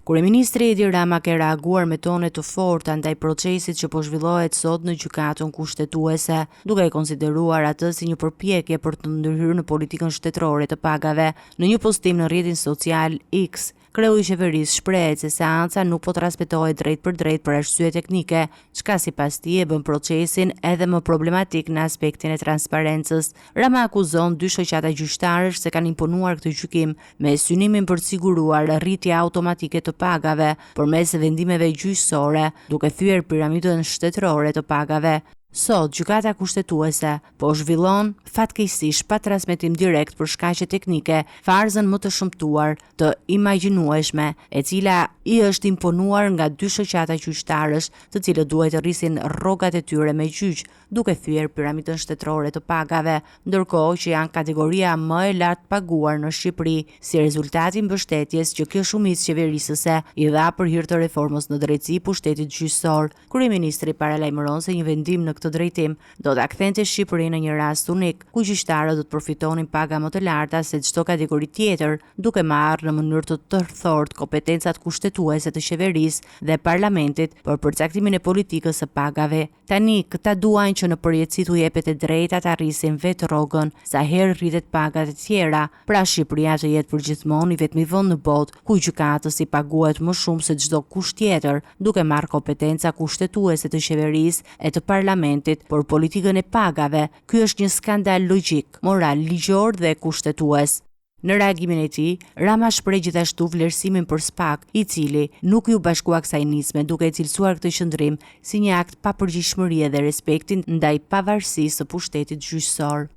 Kryeministri Edi Rama ka reaguar me tone të forta ndaj procesit që po zhvillohet sot në gjykatën kushtetuese, duke e konsideruar atë si një përpjekje për të ndërhyrë në politikën shtetërore të pagave. Në një postim në rrjetin social X, kreu i qeverisë shprehet se seanca nuk po transmetohet drejt për drejt për arsye teknike, çka sipas tij e bën procesin edhe më problematik në aspektin e transparencës. Rama akuzon dy shoqata gjyqtarësh se kanë imponuar këtë gjykim me synimin për të siguruar rritje automatike të pagave përmes vendimeve gjyqësore, duke thyer piramidën shtetërore të pagave. Sot, gjykata kushtetuese po zhvillon fatkeqësisht pa transmetim direkt për shkaqe teknike farzën më të shëmtuar të imagjinueshme, e cila i është imponuar nga dy shoqata gjyqtarësh, të cilët duhet të rrisin rrogat e tyre me gjyq, duke thyer piramidën shtetërore të pagave, ndërkohë që janë kategoria më e lartë paguar në Shqipëri, si rezultati i mbështetjes që kjo shumicë qeverisëse i dha për hir të reformës në drejtësi pushtetit gjyqësor. Kryeministri paralajmëron se një vendim në këtë drejtim do ta kthente Shqipërinë në një rast unik, ku gjyqtarët do të përfitonin paga më të larta se çdo kategori tjetër, duke marrë në mënyrë të tërthort kompetencat kushtetuese të qeverisë dhe parlamentit për përcaktimin e politikës së pagave. Tani këta duajnë që në përjetësi t'u jepet e drejta të arrisin vetë rrogën sa herë rritet pagat e tjera, pra Shqipëria të jetë përgjithmonë i vetmi vend në botë ku gjykatës i paguhet më shumë se çdo kusht tjetër, duke marrë kompetenca kushtetuese të qeverisë e të parlamentit për politikën e pagave. Ky është një skandal logjik, moral, ligjor dhe kushtetues. Në reagimin e tij, Rama shpreh gjithashtu vlerësimin për SPAK, i cili nuk ju bashkua kësaj nisme, duke e cilësuar këtë qendrim si një akt pa përgjegjësirie dhe respektin ndaj pavarësisë së pushtetit gjyqësor.